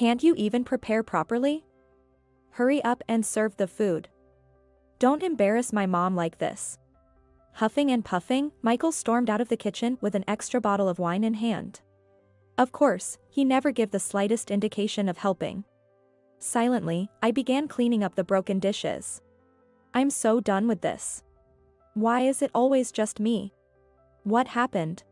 Can't you even prepare properly? Hurry up and serve the food. Don't embarrass my mom like this. Huffing and puffing, Michael stormed out of the kitchen with an extra bottle of wine in hand. Of course, he never gave the slightest indication of helping. Silently, I began cleaning up the broken dishes. I'm so done with this. Why is it always just me? What happened?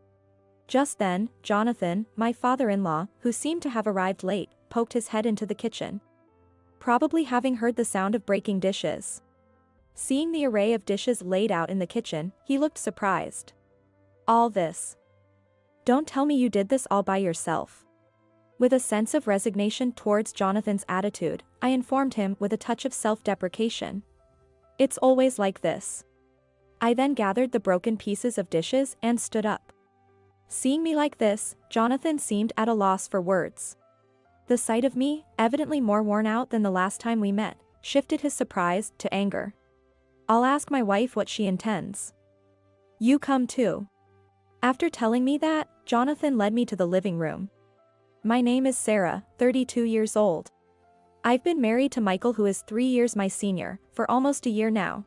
Just then, Jonathan, my father-in-law, who seemed to have arrived late, poked his head into the kitchen. Probably having heard the sound of breaking dishes. Seeing the array of dishes laid out in the kitchen, he looked surprised. All this. Don't tell me you did this all by yourself. With a sense of resignation towards Jonathan's attitude, I informed him with a touch of self-deprecation. It's always like this. I then gathered the broken pieces of dishes and stood up. Seeing me like this, Jonathan seemed at a loss for words. The sight of me, evidently more worn out than the last time we met, shifted his surprise to anger. I'll ask my wife what she intends. You come too. After telling me that, Jonathan led me to the living room. My name is Sarah, 32 years old. I've been married to Michael, who is 3 years my senior, for almost a year now.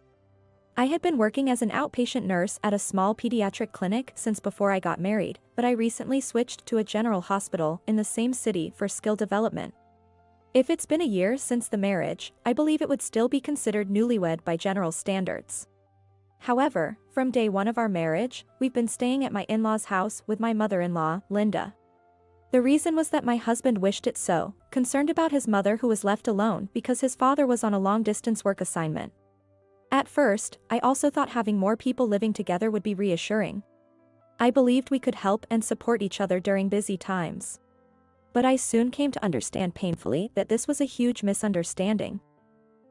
I had been working as an outpatient nurse at a small pediatric clinic since before I got married, but I recently switched to a general hospital in the same city for skill development. If it's been a year since the marriage, I believe it would still be considered newlywed by general standards. However, from day one of our marriage, we've been staying at my in-laws' house with my mother-in-law, Linda. The reason was that my husband wished it so, concerned about his mother who was left alone because his father was on a long-distance work assignment. At first, I also thought having more people living together would be reassuring. I believed we could help and support each other during busy times. But I soon came to understand painfully that this was a huge misunderstanding.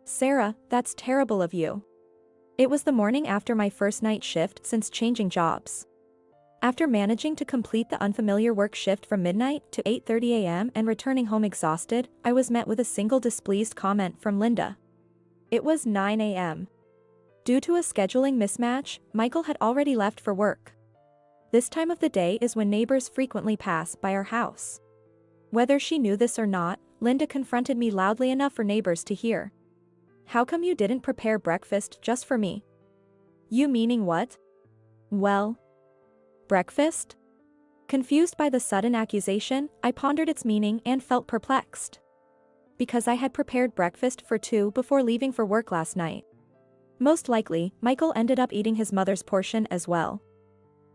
Sarah, that's terrible of you. It was the morning after my first night shift since changing jobs. After managing to complete the unfamiliar work shift from midnight to 8:30 a.m. and returning home exhausted, I was met with a single displeased comment from Linda. It was 9 a.m. Due to a scheduling mismatch, Michael had already left for work. This time of the day is when neighbors frequently pass by our house. Whether she knew this or not, Linda confronted me loudly enough for neighbors to hear. How come you didn't prepare breakfast just for me? You meaning what? Well, breakfast? Confused by the sudden accusation, I pondered its meaning and felt perplexed. Because I had prepared breakfast for two before leaving for work last night. Most likely, Michael ended up eating his mother's portion as well.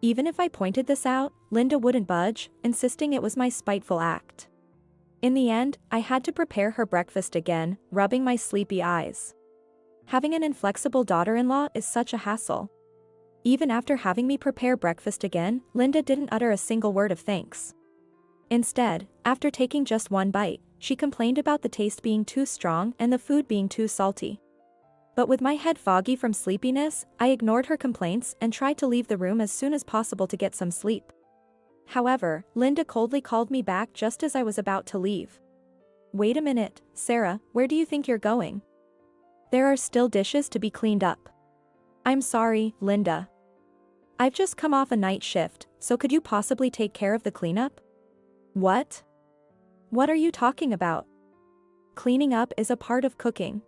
Even if I pointed this out, Linda wouldn't budge, insisting it was my spiteful act. In the end, I had to prepare her breakfast again, rubbing my sleepy eyes. Having an inflexible daughter-in-law is such a hassle. Even after having me prepare breakfast again, Linda didn't utter a single word of thanks. Instead, after taking just one bite, she complained about the taste being too strong and the food being too salty. But with my head foggy from sleepiness, I ignored her complaints and tried to leave the room as soon as possible to get some sleep. However, Linda coldly called me back just as I was about to leave. Wait a minute, Sarah, where do you think you're going? There are still dishes to be cleaned up. I'm sorry, Linda. I've just come off a night shift, so could you possibly take care of the cleanup? What? What are you talking about? Cleaning up is a part of cooking.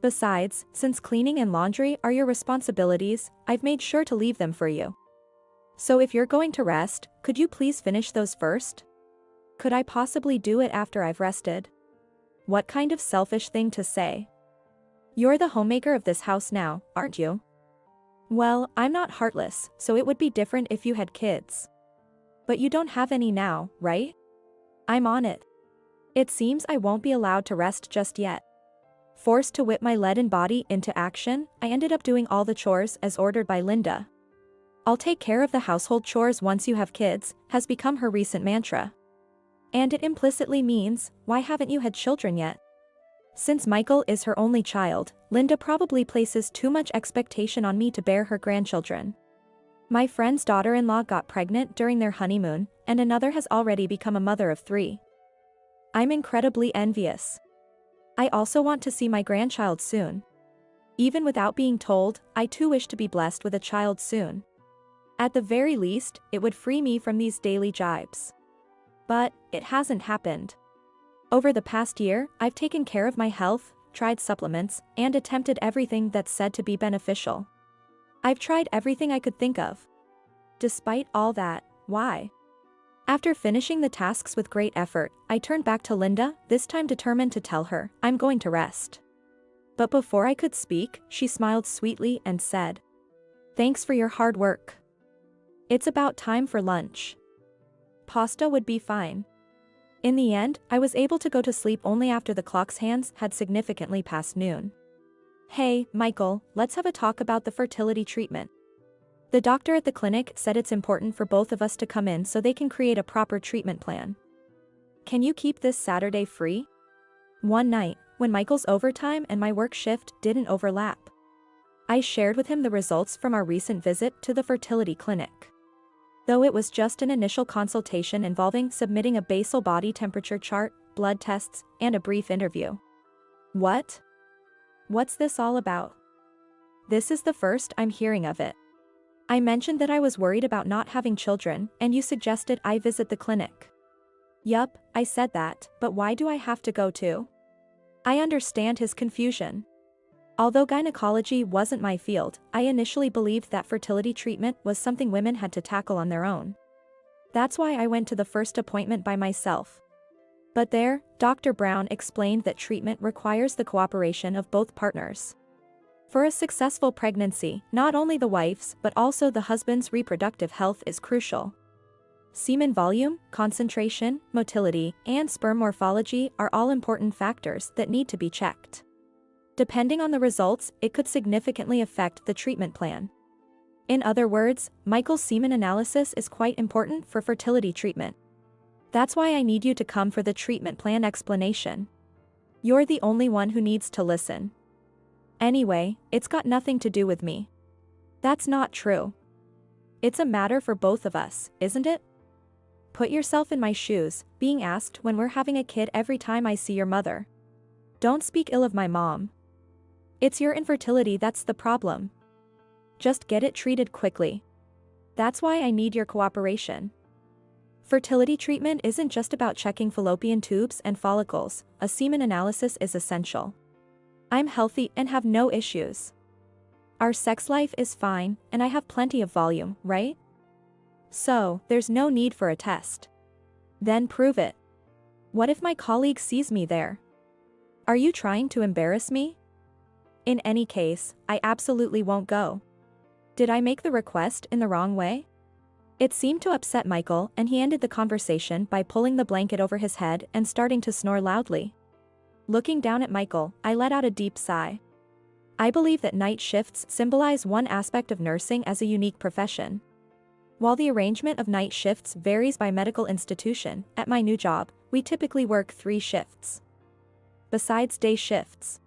Besides, since cleaning and laundry are your responsibilities, I've made sure to leave them for you. So if you're going to rest, could you please finish those first? Could I possibly do it after I've rested? What kind of selfish thing to say? You're the homemaker of this house now, aren't you? Well, I'm not heartless, so it would be different if you had kids. But you don't have any now, right? I'm on it. It seems I won't be allowed to rest just yet. Forced to whip my leaden body into action, I ended up doing all the chores as ordered by Linda. I'll take care of the household chores once you have kids, has become her recent mantra. And it implicitly means, why haven't you had children yet? Since Michael is her only child, Linda probably places too much expectation on me to bear her grandchildren. My friend's daughter-in-law got pregnant during their honeymoon, and another has already become a mother of 3. I'm incredibly envious. I also want to see my grandchild soon. Even without being told, I too wish to be blessed with a child soon. At the very least, it would free me from these daily jibes. But it hasn't happened. Over the past year, I've taken care of my health, tried supplements, and attempted everything that's said to be beneficial. I've tried everything I could think of. Despite all that, why? After finishing the tasks with great effort, I turned back to Linda, this time determined to tell her, I'm going to rest. But before I could speak, she smiled sweetly and said, "Thanks for your hard work. It's about time for lunch. Pasta would be fine." In the end, I was able to go to sleep only after the clock's hands had significantly passed noon. "Hey, Michael, let's have a talk about the fertility treatment. The doctor at the clinic said it's important for both of us to come in so they can create a proper treatment plan. Can you keep this Saturday free?" One night, when Michael's overtime and my work shift didn't overlap, I shared with him the results from our recent visit to the fertility clinic. Though it was just an initial consultation involving submitting a basal body temperature chart, blood tests, and a brief interview. What? What's this all about? This is the first I'm hearing of it. I mentioned that I was worried about not having children, and you suggested I visit the clinic. Yup, I said that, but why do I have to go too? I understand his confusion. Although gynecology wasn't my field, I initially believed that fertility treatment was something women had to tackle on their own. That's why I went to the first appointment by myself. But there, Dr. Brown explained that treatment requires the cooperation of both partners. For a successful pregnancy, not only the wife's but also the husband's reproductive health is crucial. Semen volume, concentration, motility, and sperm morphology are all important factors that need to be checked. Depending on the results, it could significantly affect the treatment plan. In other words, Michael's semen analysis is quite important for fertility treatment. That's why I need you to come for the treatment plan explanation. You're the only one who needs to listen. Anyway, it's got nothing to do with me. That's not true. It's a matter for both of us, isn't it? Put yourself in my shoes, being asked when we're having a kid every time I see your mother. Don't speak ill of my mom. It's your infertility that's the problem. Just get it treated quickly. That's why I need your cooperation. Fertility treatment isn't just about checking fallopian tubes and follicles, a semen analysis is essential. I'm healthy and have no issues. Our sex life is fine, and I have plenty of volume, right? So, there's no need for a test. Then prove it. What if my colleague sees me there? Are you trying to embarrass me? In any case, I absolutely won't go. Did I make the request in the wrong way? It seemed to upset Michael, and he ended the conversation by pulling the blanket over his head and starting to snore loudly. Looking down at Michael, I let out a deep sigh. I believe that night shifts symbolize one aspect of nursing as a unique profession. While the arrangement of night shifts varies by medical institution, at my new job, we typically work 3 shifts. Besides day shifts,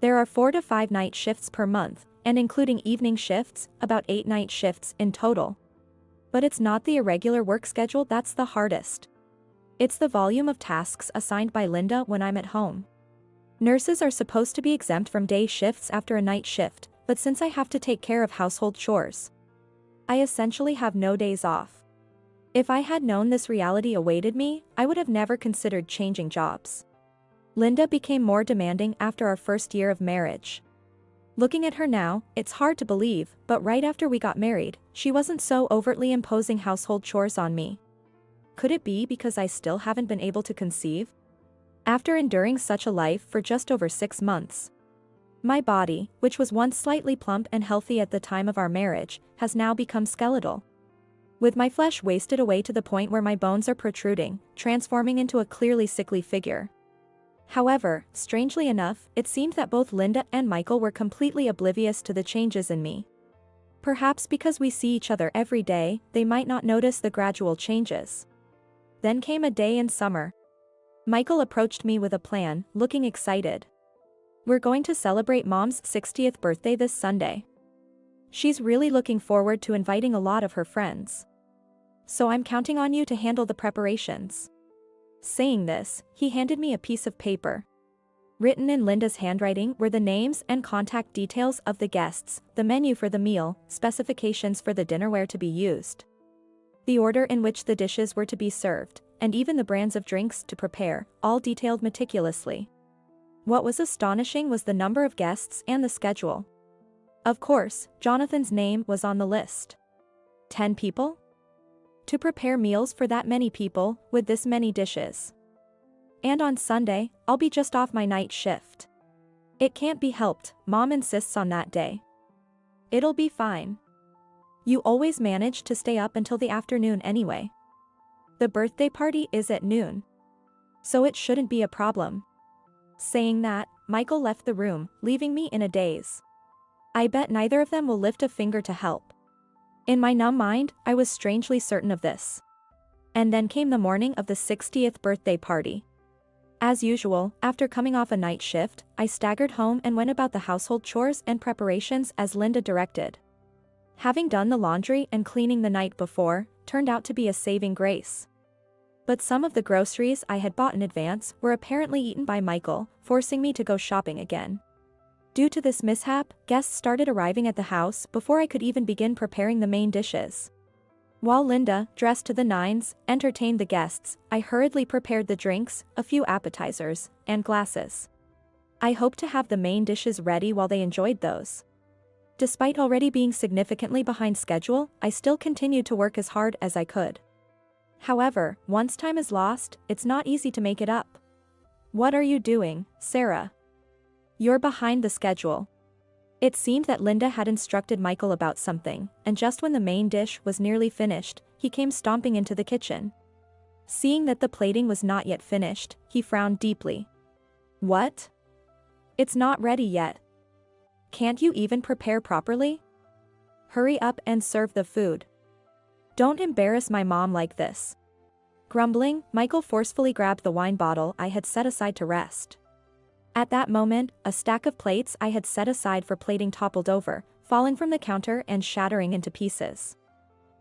there are 4 to 5 night shifts per month, and including evening shifts, about 8 night shifts in total. But it's not the irregular work schedule that's the hardest. It's the volume of tasks assigned by Linda when I'm at home. Nurses are supposed to be exempt from day shifts after a night shift, but since I have to take care of household chores, I essentially have no days off. If I had known this reality awaited me, I would have never considered changing jobs. Linda became more demanding after our first year of marriage. Looking at her now, it's hard to believe, but right after we got married, she wasn't so overtly imposing household chores on me. Could it be because I still haven't been able to conceive? After enduring such a life for just over 6 months, my body, which was once slightly plump and healthy at the time of our marriage, has now become skeletal. With my flesh wasted away to the point where my bones are protruding, transforming into a clearly sickly figure. However, strangely enough, it seemed that both Linda and Michael were completely oblivious to the changes in me. Perhaps because we see each other every day, they might not notice the gradual changes. Then came a day in summer. Michael approached me with a plan, looking excited. We're going to celebrate Mom's 60th birthday this Sunday. She's really looking forward to inviting a lot of her friends. So I'm counting on you to handle the preparations. Saying this, he handed me a piece of paper. Written in Linda's handwriting were the names and contact details of the guests, the menu for the meal, specifications for the dinnerware to be used, the order in which the dishes were to be served, and even the brands of drinks to prepare, all detailed meticulously. What was astonishing was the number of guests and the schedule. Of course, Jonathan's name was on the list. 10 people? To prepare meals for that many people, with this many dishes. And on Sunday, I'll be just off my night shift. It can't be helped, Mom insists on that day. It'll be fine. You always manage to stay up until the afternoon anyway. The birthday party is at noon. So it shouldn't be a problem. Saying that, Michael left the room, leaving me in a daze. I bet neither of them will lift a finger to help. In my numb mind, I was strangely certain of this. And then came the morning of the 60th birthday party. As usual, after coming off a night shift, I staggered home and went about the household chores and preparations as Linda directed. Having done the laundry and cleaning the night before, turned out to be a saving grace. But some of the groceries I had bought in advance were apparently eaten by Michael, forcing me to go shopping again. Due to this mishap, guests started arriving at the house before I could even begin preparing the main dishes. While Linda, dressed to the nines, entertained the guests, I hurriedly prepared the drinks, a few appetizers, and glasses. I hoped to have the main dishes ready while they enjoyed those. Despite already being significantly behind schedule, I still continued to work as hard as I could. However, once time is lost, it's not easy to make it up. "What are you doing, Sarah? You're behind the schedule." It seemed that Linda had instructed Michael about something, and just when the main dish was nearly finished, he came stomping into the kitchen. Seeing that the plating was not yet finished, he frowned deeply. "What? It's not ready yet. Can't you even prepare properly? Hurry up and serve the food. Don't embarrass my mom like this." Grumbling, Michael forcefully grabbed the wine bottle I had set aside to rest. At that moment, a stack of plates I had set aside for plating toppled over, falling from the counter and shattering into pieces.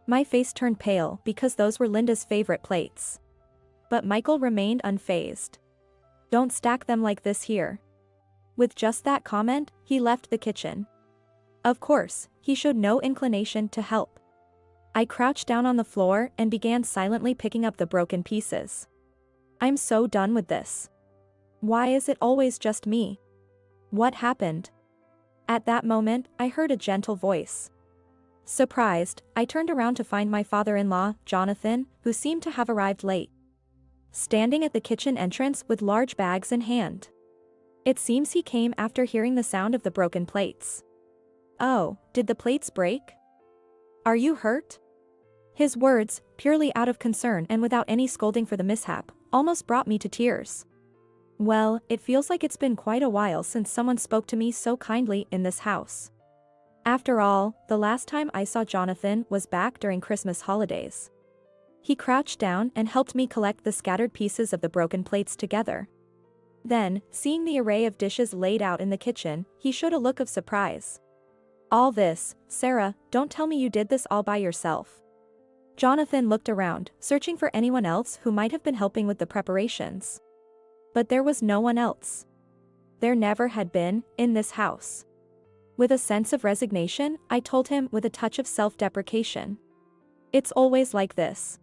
My face turned pale because those were Linda's favorite plates. But Michael remained unfazed. "Don't stack them like this here." With just that comment, he left the kitchen. Of course, he showed no inclination to help. I crouched down on the floor and began silently picking up the broken pieces. I'm so done with this. Why is it always just me? What happened? At that moment, I heard a gentle voice. Surprised, I turned around to find my father-in-law, Jonathan, who seemed to have arrived late. Standing at the kitchen entrance with large bags in hand. It seems he came after hearing the sound of the broken plates. "Oh, did the plates break? Are you hurt?" His words, purely out of concern and without any scolding for the mishap, almost brought me to tears. Well, it feels like it's been quite a while since someone spoke to me so kindly in this house. After all, the last time I saw Jonathan was back during Christmas holidays. He crouched down and helped me collect the scattered pieces of the broken plates together. Then, seeing the array of dishes laid out in the kitchen, he showed a look of surprise. "All this, Sarah, don't tell me you did this all by yourself." Jonathan looked around, searching for anyone else who might have been helping with the preparations. But there was no one else. There never had been, in this house. With a sense of resignation, I told him with a touch of self-deprecation. "It's always like this."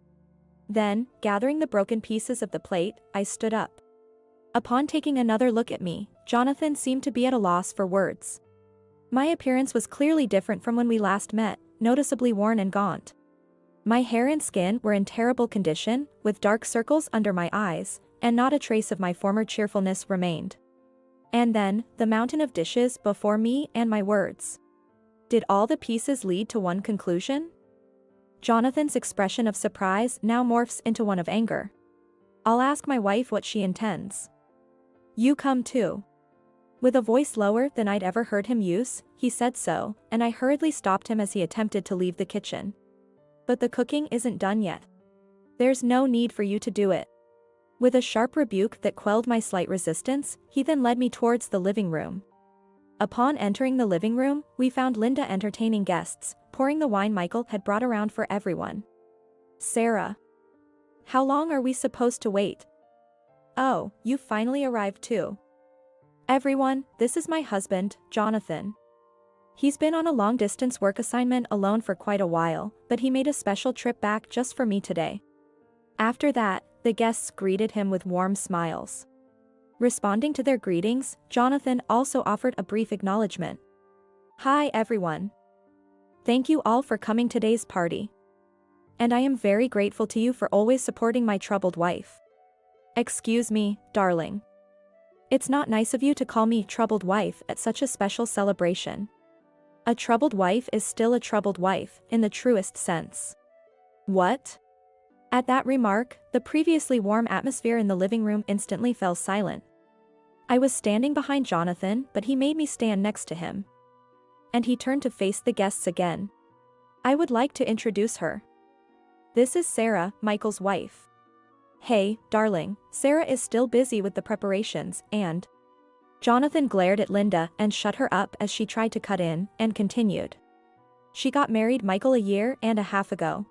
Then, gathering the broken pieces of the plate, I stood up. Upon taking another look at me, Jonathan seemed to be at a loss for words. My appearance was clearly different from when we last met, noticeably worn and gaunt. My hair and skin were in terrible condition, with dark circles under my eyes, and not a trace of my former cheerfulness remained. And then, the mountain of dishes before me and my words. Did all the pieces lead to one conclusion? Jonathan's expression of surprise now morphs into one of anger. "I'll ask my wife what she intends." "You come too." With a voice lower than I'd ever heard him use, he said so, and I hurriedly stopped him as he attempted to leave the kitchen. "But the cooking isn't done yet. There's no need for you to do it." With a sharp rebuke that quelled my slight resistance, he then led me towards the living room. Upon entering the living room, we found Linda entertaining guests, pouring the wine Michael had brought around for everyone. "Sarah. How long are we supposed to wait?" "Oh, you've finally arrived too." "Everyone, this is my husband, Jonathan. He's been on a long-distance work assignment alone for quite a while, but he made a special trip back just for me today." After that, The guests greeted him with warm smiles. Responding to their greetings, Jonathan also offered a brief acknowledgement. "Hi everyone. Thank you all for coming to today's party. And I am very grateful to you for always supporting my troubled wife." "Excuse me, darling. It's not nice of you to call me troubled wife at such a special celebration. A troubled wife is still a troubled wife, in the truest sense." "What?" At that remark, the previously warm atmosphere in the living room instantly fell silent. I was standing behind Jonathan, but he made me stand next to him. And he turned to face the guests again. "I would like to introduce her. This is Sarah, Michael's wife." "Hey, darling, Sarah is still busy with the preparations, and..." Jonathan glared at Linda and shut her up as she tried to cut in, and continued. "She got married Michael a year and a half ago.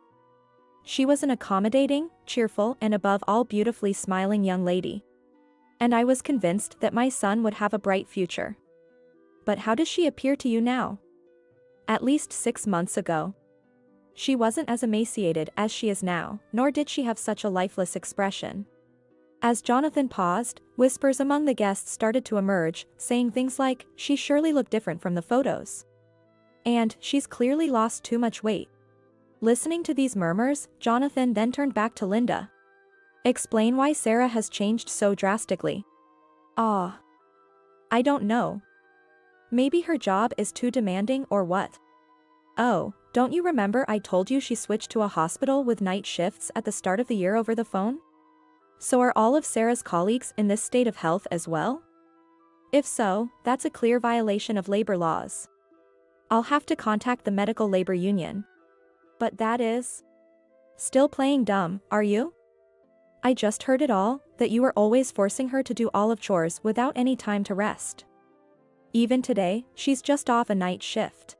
She was an accommodating, cheerful and above all beautifully smiling young lady. And I was convinced that my son would have a bright future. But how does she appear to you now? At least 6 months ago. She wasn't as emaciated as she is now, nor did she have such a lifeless expression." As Jonathan paused, whispers among the guests started to emerge, saying things like, "She surely looked different from the photos." And, "She's clearly lost too much weight." Listening to these murmurs, Jonathan then turned back to Linda. "Explain why Sarah has changed so drastically." "Ah. I don't know. Maybe her job is too demanding or what?" "Oh, don't you remember I told you she switched to a hospital with night shifts at the start of the year over the phone? So are all of Sarah's colleagues in this state of health as well? If so, that's a clear violation of labor laws. I'll have to contact the medical labor union." "But that is..." "Still playing dumb, are you? I just heard it all, that you were always forcing her to do all of chores without any time to rest. Even today, she's just off a night shift.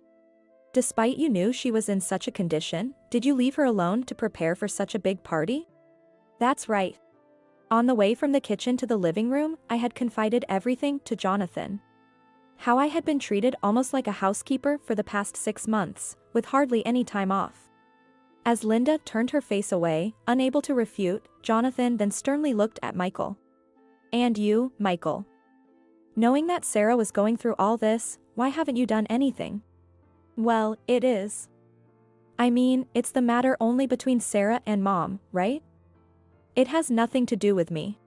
Despite you knew she was in such a condition, did you leave her alone to prepare for such a big party?" "That's right." On the way from the kitchen to the living room, I had confided everything to Jonathan. How I had been treated almost like a housekeeper for the past 6 months, with hardly any time off. As Linda turned her face away, unable to refute, Jonathan then sternly looked at Michael. "And you, Michael. Knowing that Sarah was going through all this, why haven't you done anything?" "Well, it is. I mean, it's the matter only between Sarah and Mom, right? It has nothing to do with me.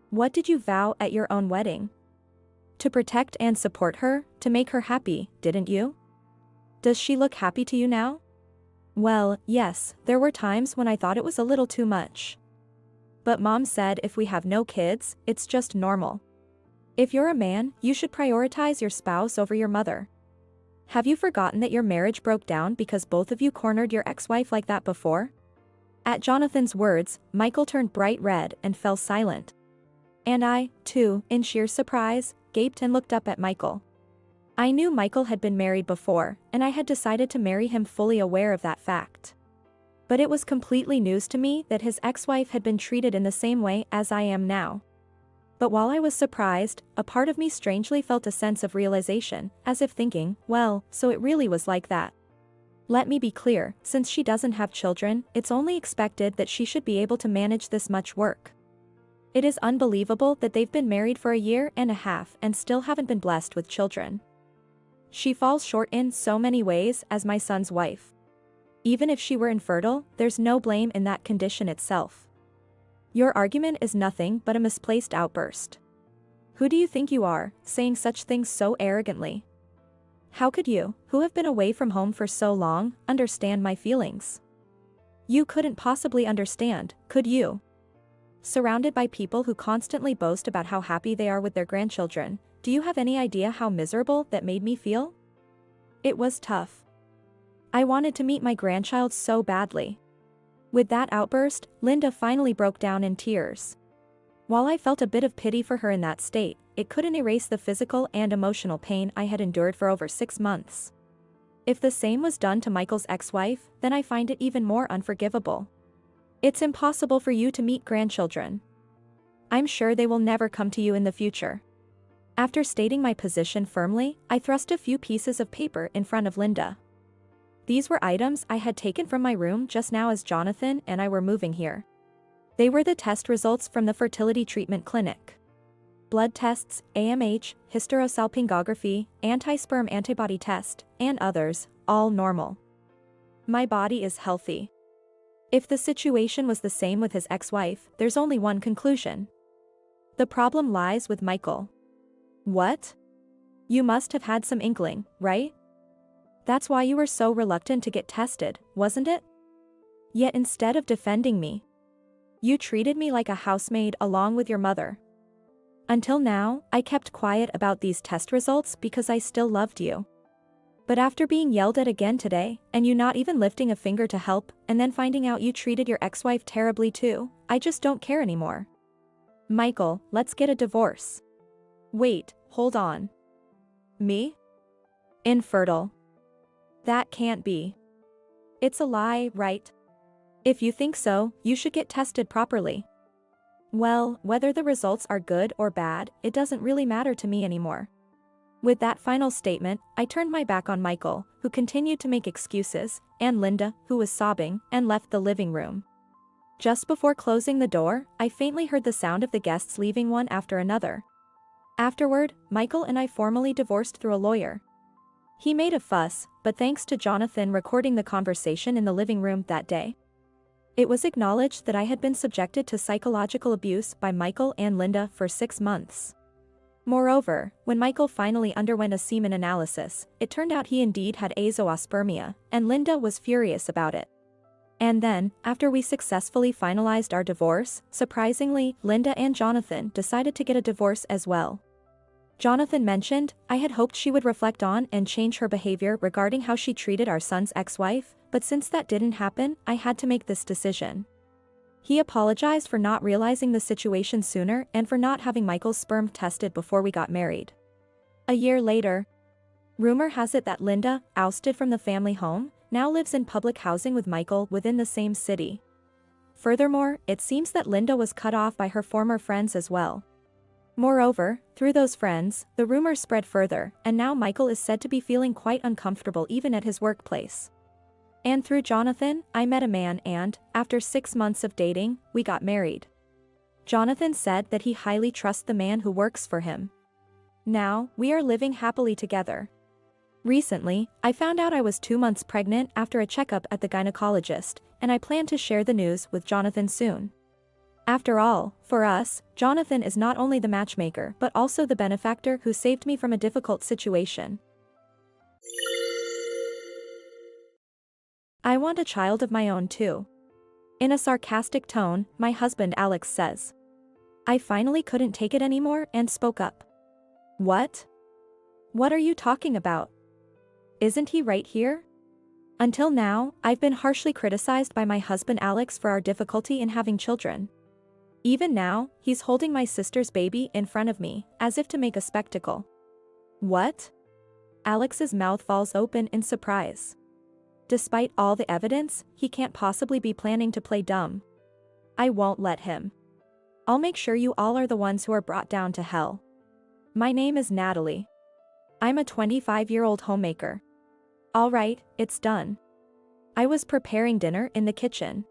What did you vow at your own wedding? To protect and support her, to make her happy, didn't you? Does she look happy to you now?" "Well, yes, there were times when I thought it was a little too much. But Mom said if we have no kids, it's just normal. If you're a man, you should prioritize your spouse over your mother. Have you forgotten that your marriage broke down because both of you cornered your ex-wife like that before?" At Jonathan's words, Michael turned bright red and fell silent. And I, too, in sheer surprise, gaped and looked up at Michael. I knew Michael had been married before, and I had decided to marry him fully aware of that fact. But it was completely news to me that his ex-wife had been treated in the same way as I am now. But while I was surprised, a part of me strangely felt a sense of realization, as if thinking, well, so it really was like that. Let me be clear, since she doesn't have children, it's only expected that she should be able to manage this much work. It is unbelievable that they've been married for a year and a half and still haven't been blessed with children. She falls short in so many ways as my son's wife. Even if she were infertile, there's no blame in that condition itself. Your argument is nothing but a misplaced outburst. Who do you think you are, saying such things so arrogantly? How could you, who have been away from home for so long, understand my feelings? You couldn't possibly understand, could you? Surrounded by people who constantly boast about how happy they are with their grandchildren, do you have any idea how miserable that made me feel? It was tough. I wanted to meet my grandchild so badly. With that outburst, Linda finally broke down in tears. While I felt a bit of pity for her in that state, it couldn't erase the physical and emotional pain I had endured for over 6 months. If the same was done to Michael's ex-wife, then I find it even more unforgivable. It's impossible for you to meet grandchildren. I'm sure they will never come to you in the future. After stating my position firmly, I thrust a few pieces of paper in front of Linda. These were items I had taken from my room just now as Jonathan and I were moving here. They were the test results from the fertility treatment clinic. Blood tests, AMH, hysterosalpingography, anti-sperm antibody test, and others, all normal. My body is healthy. If the situation was the same with his ex-wife, there's only one conclusion. The problem lies with Michael. What? You must have had some inkling, right? That's why you were so reluctant to get tested, wasn't it? Yet instead of defending me, you treated me like a housemaid along with your mother. Until now, I kept quiet about these test results because I still loved you. But after being yelled at again today, and you not even lifting a finger to help, and then finding out you treated your ex-wife terribly too, I just don't care anymore. Michael, let's get a divorce. Wait, hold on. Me? Infertile. That can't be. It's a lie, right? If you think so, you should get tested properly. Well, whether the results are good or bad, it doesn't really matter to me anymore. With that final statement, I turned my back on Michael, who continued to make excuses, and Linda, who was sobbing, and left the living room. Just before closing the door, I faintly heard the sound of the guests leaving one after another. Afterward, Michael and I formally divorced through a lawyer. He made a fuss, but thanks to Jonathan recording the conversation in the living room that day, it was acknowledged that I had been subjected to psychological abuse by Michael and Linda for 6 months. Moreover, when Michael finally underwent a semen analysis, it turned out he indeed had azoospermia, and Linda was furious about it. And then, after we successfully finalized our divorce, surprisingly, Linda and Jonathan decided to get a divorce as well. Jonathan mentioned, I had hoped she would reflect on and change her behavior regarding how she treated our son's ex-wife, but since that didn't happen, I had to make this decision. He apologized for not realizing the situation sooner and for not having Michael's sperm tested before we got married. A year later, rumor has it that Linda, ousted from the family home, now lives in public housing with Michael within the same city. Furthermore, it seems that Linda was cut off by her former friends as well. Moreover, through those friends, the rumor spread further, and now Michael is said to be feeling quite uncomfortable even at his workplace. And through Jonathan, I met a man and, after 6 months of dating, we got married. Jonathan said that he highly trusts the man who works for him. Now, we are living happily together. Recently, I found out I was 2 months pregnant after a checkup at the gynecologist, and I plan to share the news with Jonathan soon. After all, for us, Jonathan is not only the matchmaker but also the benefactor who saved me from a difficult situation. I want a child of my own too. In a sarcastic tone, my husband Alex says. I finally couldn't take it anymore and spoke up. What? What are you talking about? Isn't he right here? Until now, I've been harshly criticized by my husband Alex for our difficulty in having children. Even now, he's holding my sister's baby in front of me, as if to make a spectacle. What? Alex's mouth falls open in surprise. Despite all the evidence, he can't possibly be planning to play dumb. I won't let him. I'll make sure you all are the ones who are brought down to hell. My name is Natalie. I'm a 25-year-old homemaker. All right, it's done. I was preparing dinner in the kitchen.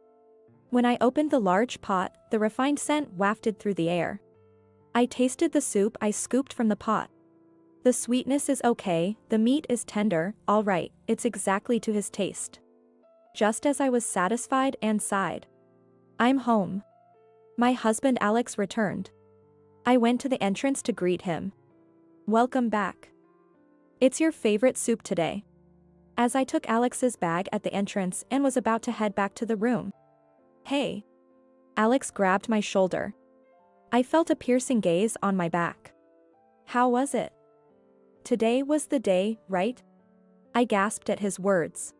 When I opened the large pot, the refined scent wafted through the air. I tasted the soup I scooped from the pot. The sweetness is okay, the meat is tender, all right, it's exactly to his taste. Just as I was satisfied and sighed. I'm home. My husband Alex returned. I went to the entrance to greet him. Welcome back. It's your favorite soup today. As I took Alex's bag at the entrance and was about to head back to the room. Hey. Alex grabbed my shoulder. I felt a piercing gaze on my back. How was it? Today was the day, right? I gasped at his words.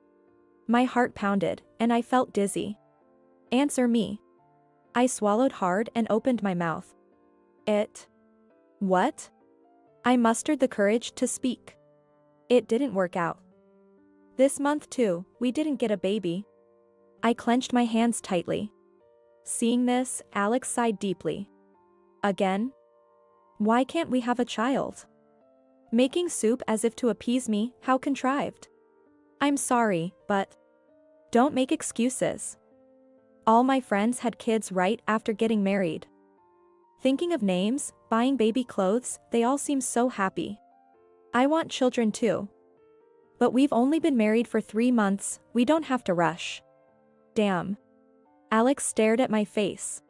My heart pounded, and I felt dizzy. Answer me. I swallowed hard and opened my mouth. What? I mustered the courage to speak. It didn't work out. This month too, we didn't get a baby. I clenched my hands tightly. Seeing this, Alex sighed deeply. Again? Why can't we have a child? Making soup as if to appease me, how contrived. I'm sorry, but don't make excuses. All my friends had kids right after getting married. Thinking of names, buying baby clothes, they all seem so happy. I want children too. But we've only been married for 3 months, we don't have to rush. Damn. Alex stared at my face.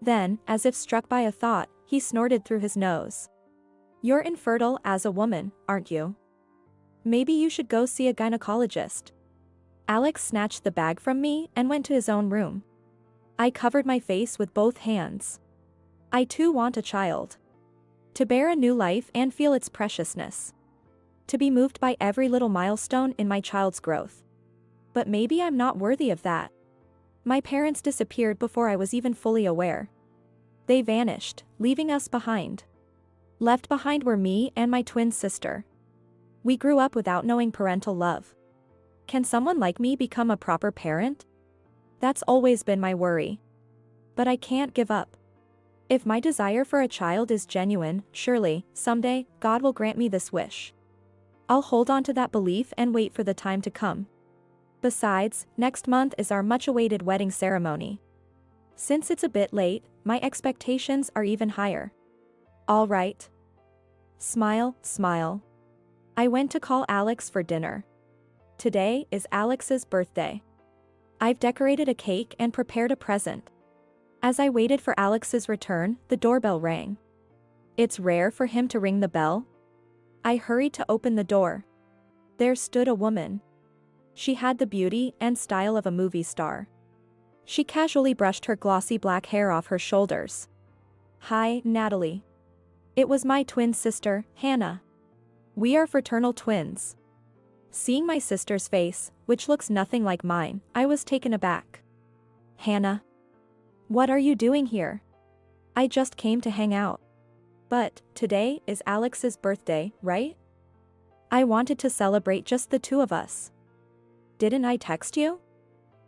Then, as if struck by a thought, he snorted through his nose. You're infertile as a woman, aren't you? Maybe you should go see a gynecologist. Alex snatched the bag from me and went to his own room. I covered my face with both hands. I too want a child. To bear a new life and feel its preciousness. To be moved by every little milestone in my child's growth. But maybe I'm not worthy of that. My parents disappeared before I was even fully aware. They vanished, leaving us behind. Left behind were me and my twin sister. We grew up without knowing parental love. Can someone like me become a proper parent? That's always been my worry. But I can't give up. If my desire for a child is genuine, surely, someday, God will grant me this wish. I'll hold on to that belief and wait for the time to come. Besides, next month is our much-awaited wedding ceremony. Since it's a bit late, my expectations are even higher. All right. Smile, smile. I went to call Alex for dinner. Today is Alex's birthday. I've decorated a cake and prepared a present. As I waited for Alex's return, the doorbell rang. It's rare for him to ring the bell. I hurried to open the door. There stood a woman. She had the beauty and style of a movie star. She casually brushed her glossy black hair off her shoulders. Hi, Natalie. It was my twin sister, Hannah. We are fraternal twins. Seeing my sister's face, which looks nothing like mine, I was taken aback. Hannah. What are you doing here? I just came to hang out. But, today is Alex's birthday, right? I wanted to celebrate just the two of us. Didn't I text you?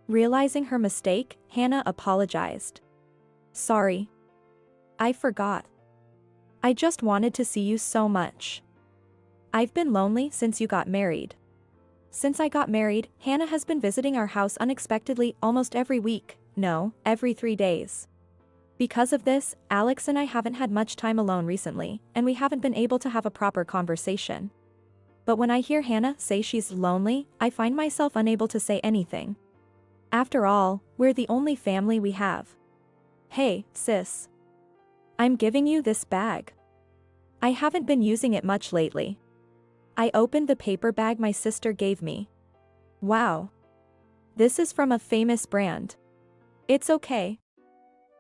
Realizing her mistake, Hannah apologized. Sorry. I forgot. I just wanted to see you so much. I've been lonely since you got married. Since I got married, Hannah has been visiting our house unexpectedly almost every week, no, every 3 days. Because of this, Alex and I haven't had much time alone recently, and we haven't been able to have a proper conversation. But when I hear Hannah say she's lonely, I find myself unable to say anything. After all, we're the only family we have. Hey, sis. I'm giving you this bag. I haven't been using it much lately. I opened the paper bag my sister gave me. Wow. This is from a famous brand. It's okay.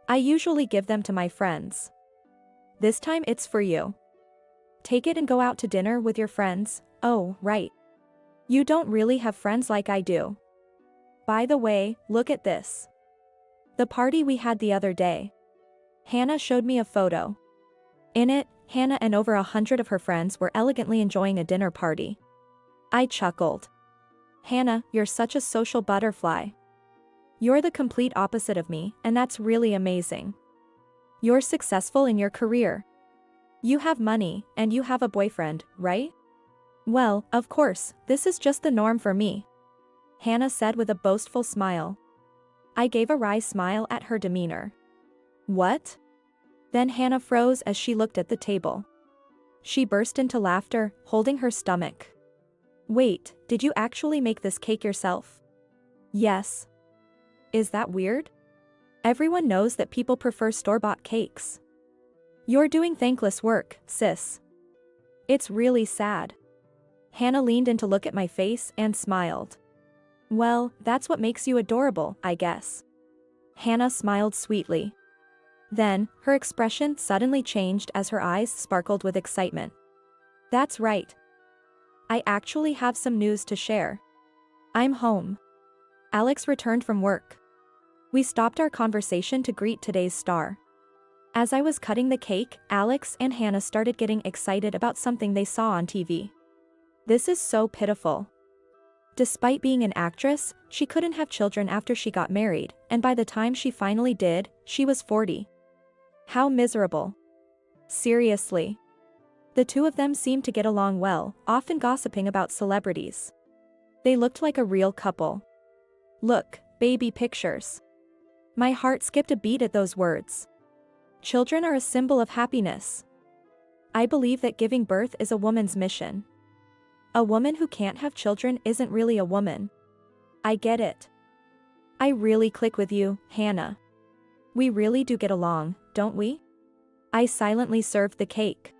I usually give them to my friends. This time it's for you. Take it and go out to dinner with your friends. Oh, right. You don't really have friends like I do. By the way, look at this. The party we had the other day. Hannah showed me a photo. In it, Hannah and over 100 of her friends were elegantly enjoying a dinner party. I chuckled. Hannah, you're such a social butterfly. You're the complete opposite of me, and that's really amazing. You're successful in your career. You have money, and you have a boyfriend, right? Well, of course, this is just the norm for me. Hannah said with a boastful smile. I gave a wry smile at her demeanor. What? Then Hannah froze as she looked at the table. She burst into laughter, holding her stomach. Wait, did you actually make this cake yourself? Yes. Is that weird? Everyone knows that people prefer store-bought cakes. You're doing thankless work, sis. It's really sad. Hannah leaned in to look at my face and smiled. Well, that's what makes you adorable, I guess. Hannah smiled sweetly. Then, her expression suddenly changed as her eyes sparkled with excitement. That's right. I actually have some news to share. I'm home. Alex returned from work. We stopped our conversation to greet today's star. As I was cutting the cake, Alex and Hannah started getting excited about something they saw on TV. This is so pitiful. Despite being an actress, she couldn't have children after she got married, and by the time she finally did, she was 40. How miserable. Seriously. The two of them seemed to get along well, often gossiping about celebrities. They looked like a real couple. Look, baby pictures. My heart skipped a beat at those words. Children are a symbol of happiness. I believe that giving birth is a woman's mission. A woman who can't have children isn't really a woman. I get it. I really click with you, Hannah. We really do get along, don't we? I silently served the cake.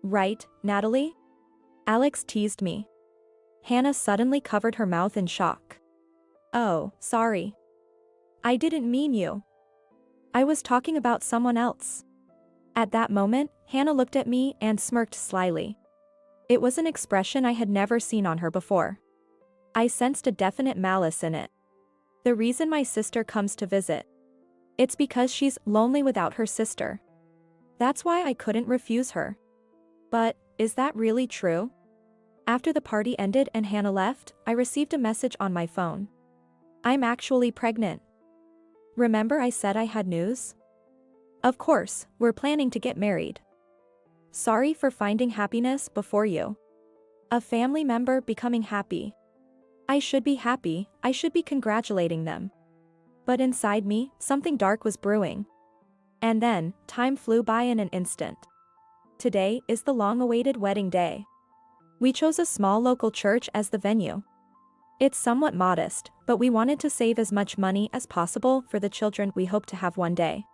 Right, Natalie? Alex teased me. Hannah suddenly covered her mouth in shock. Oh, sorry. I didn't mean you. I was talking about someone else. At that moment, Hannah looked at me and smirked slyly. It was an expression I had never seen on her before. I sensed a definite malice in it. The reason my sister comes to visit. It's because she's lonely without her sister. That's why I couldn't refuse her. But, is that really true? After the party ended and Hannah left, I received a message on my phone. I'm actually pregnant. Remember I said I had news? Of course, we're planning to get married. Sorry for finding happiness before you. A family member becoming happy. I should be happy, I should be congratulating them. But inside me, something dark was brewing. And then, time flew by in an instant. Today is the long-awaited wedding day. We chose a small local church as the venue. It's somewhat modest, but we wanted to save as much money as possible for the children we hope to have one day.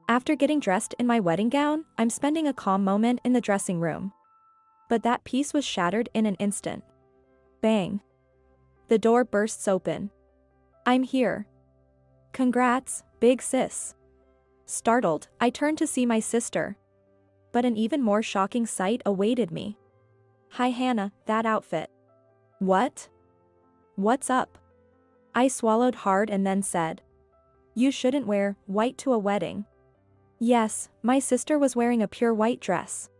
After getting dressed in my wedding gown, I'm spending a calm moment in the dressing room. But that peace was shattered in an instant. Bang. The door bursts open. I'm here. Congrats, big sis. Startled, I turned to see my sister. But an even more shocking sight awaited me. Hi Hannah, that outfit. What? What's up? I swallowed hard and then said. You shouldn't wear white to a wedding. Yes, my sister was wearing a pure white dress.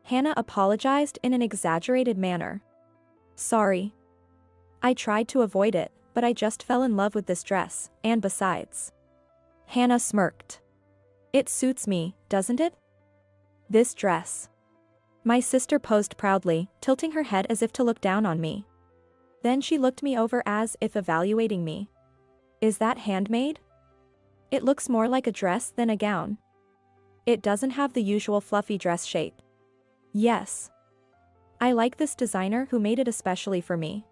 Hannah apologized in an exaggerated manner. Sorry. I tried to avoid it, but I just fell in love with this dress, and besides. Hannah smirked. It suits me, doesn't it? This dress. My sister posed proudly, tilting her head as if to look down on me. Then she looked me over as if evaluating me. Is that handmade? It looks more like a dress than a gown. It doesn't have the usual fluffy dress shape. Yes. I like this designer who made it especially for me.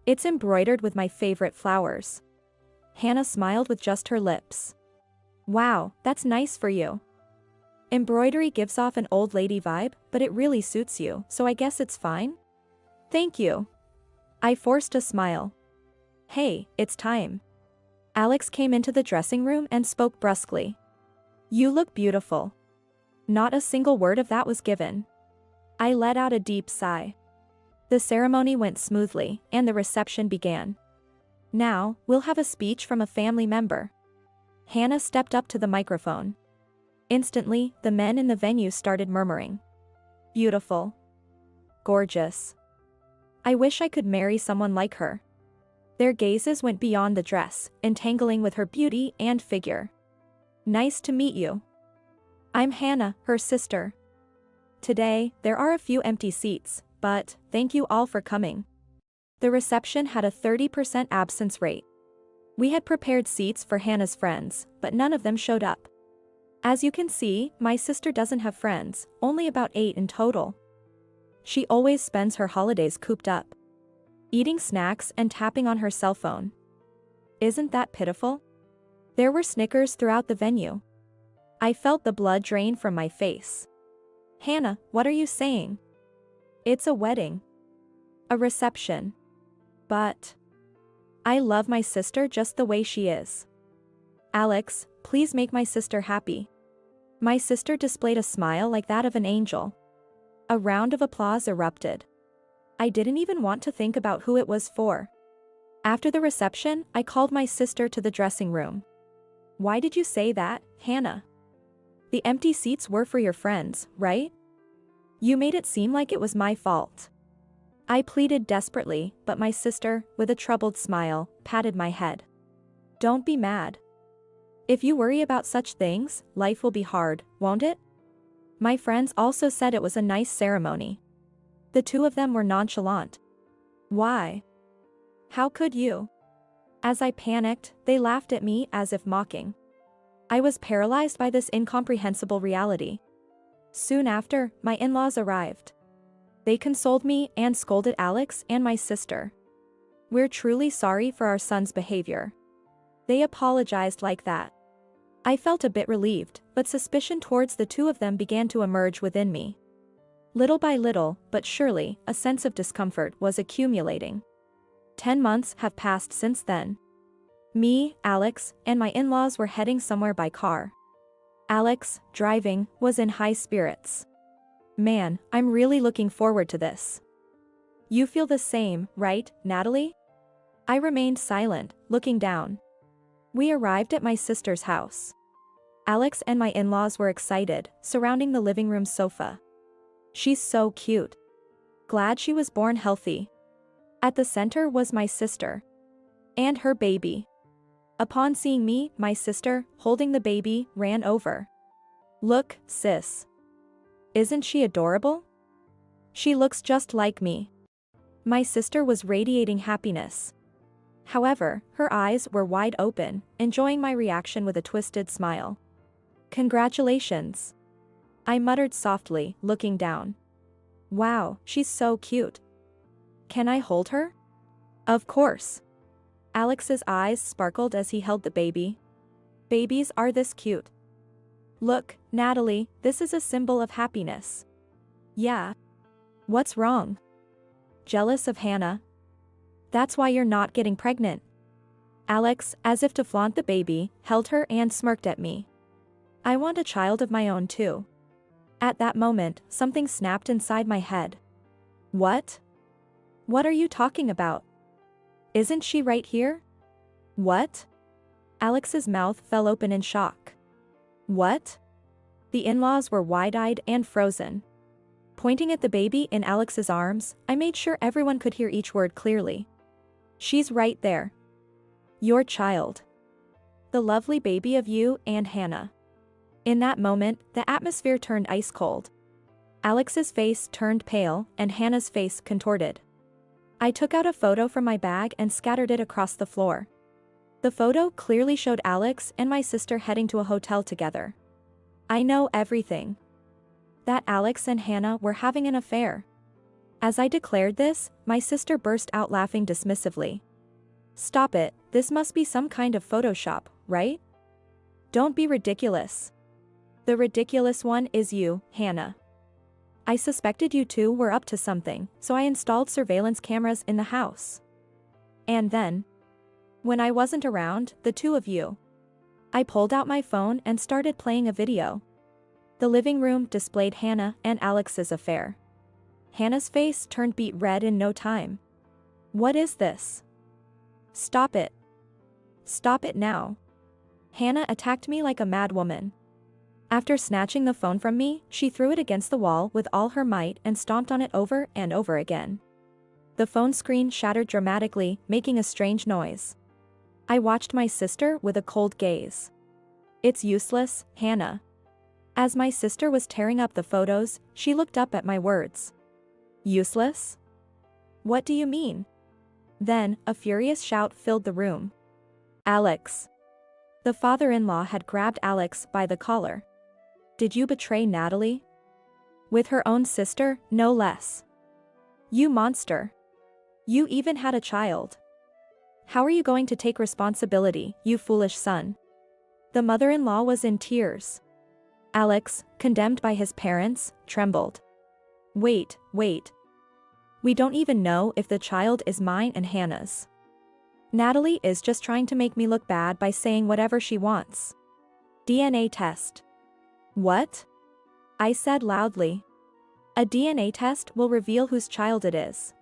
It's embroidered with my favorite flowers. Hannah smiled with just her lips. Wow, that's nice for you. Embroidery gives off an old lady vibe, but it really suits you, so I guess it's fine? Thank you. I forced a smile. Hey, it's time. Alex came into the dressing room and spoke brusquely. You look beautiful. Not a single word of that was given. I let out a deep sigh. The ceremony went smoothly, and the reception began. Now, we'll have a speech from a family member. Hannah stepped up to the microphone. Instantly, the men in the venue started murmuring. Beautiful. Gorgeous. I wish I could marry someone like her. Their gazes went beyond the dress, entangling with her beauty and figure. Nice to meet you. I'm Hannah, her sister. Today, there are a few empty seats, but thank you all for coming. The reception had a 30% absence rate. We had prepared seats for Hannah's friends, but none of them showed up. As you can see, my sister doesn't have friends, only about 8 in total. She always spends her holidays cooped up, eating snacks and tapping on her cell phone. Isn't that pitiful? There were snickers throughout the venue. I felt the blood drain from my face. Hannah, what are you saying? It's a wedding. A reception. But I love my sister just the way she is. Alex, please make my sister happy. My sister displayed a smile like that of an angel. A round of applause erupted. I didn't even want to think about who it was for. After the reception, I called my sister to the dressing room. Why did you say that, Hannah? The empty seats were for your friends, right? You made it seem like it was my fault. I pleaded desperately, but my sister, with a troubled smile, patted my head. Don't be mad. If you worry about such things, life will be hard, won't it? My friends also said it was a nice ceremony. The two of them were nonchalant. Why? How could you? As I panicked, they laughed at me as if mocking. I was paralyzed by this incomprehensible reality. Soon after, my in-laws arrived. They consoled me and scolded Alex and my sister. "We're truly sorry for our son's behavior." They apologized like that. I felt a bit relieved, but suspicion towards the two of them began to emerge within me. Little by little, but surely, a sense of discomfort was accumulating. 10 months have passed since then. Me, Alex, and my in-laws were heading somewhere by car. Alex, driving, was in high spirits. "Man, I'm really looking forward to this." "You feel the same, right, Natalie?" I remained silent, looking down. We arrived at my sister's house. Alex and my in-laws were excited, surrounding the living room sofa. "She's so cute. Glad she was born healthy." At the center was my sister. And her baby. Upon seeing me, my sister, holding the baby, ran over. "Look, sis. Isn't she adorable? She looks just like me." My sister was radiating happiness. However, her eyes were wide open, enjoying my reaction with a twisted smile. "Congratulations," I muttered softly, looking down. "Wow, she's so cute. Can I hold her?" "Of course." Alex's eyes sparkled as he held the baby. "Babies are this cute. Look, Natalie, this is a symbol of happiness." "Yeah. What's wrong? Jealous of Hannah? That's why you're not getting pregnant." Alex, as if to flaunt the baby, held her and smirked at me. "I want a child of my own too." At that moment, something snapped inside my head. "What? What are you talking about? Isn't she right here?" "What?" Alex's mouth fell open in shock. "What?" The in-laws were wide-eyed and frozen. Pointing at the baby in Alex's arms, I made sure everyone could hear each word clearly. "She's right there. Your child. The lovely baby of you and Hannah." In that moment, the atmosphere turned ice cold. Alex's face turned pale, and Hannah's face contorted. I took out a photo from my bag and scattered it across the floor. The photo clearly showed Alex and my sister heading to a hotel together. I know everything. That Alex and Hannah were having an affair. As I declared this, my sister burst out laughing dismissively. "Stop it, this must be some kind of Photoshop, right? Don't be ridiculous. The ridiculous one is you, Hannah. I suspected you two were up to something, so I installed surveillance cameras in the house. And then, when I wasn't around, the two of you." I pulled out my phone and started playing a video. The living room displayed Hannah and Alex's affair. Hannah's face turned beet red in no time. "What is this? Stop it. Stop it now." Hannah attacked me like a mad woman. After snatching the phone from me, she threw it against the wall with all her might and stomped on it over and over again. The phone screen shattered dramatically, making a strange noise. I watched my sister with a cold gaze. "It's useless, Hannah." As my sister was tearing up the photos, she looked up at my words. "Useless? What do you mean?" Then, a furious shout filled the room. "Alex!" The father-in-law had grabbed Alex by the collar. "Did you betray Natalie? With her own sister, no less. You monster. You even had a child. How are you going to take responsibility, you foolish son?" The mother-in-law was in tears. Alex, condemned by his parents, trembled. Wait. We don't even know if the child is mine and Hannah's. Natalie is just trying to make me look bad by saying whatever she wants. DNA test." "What?" I said loudly. "A DNA test will reveal whose child it is.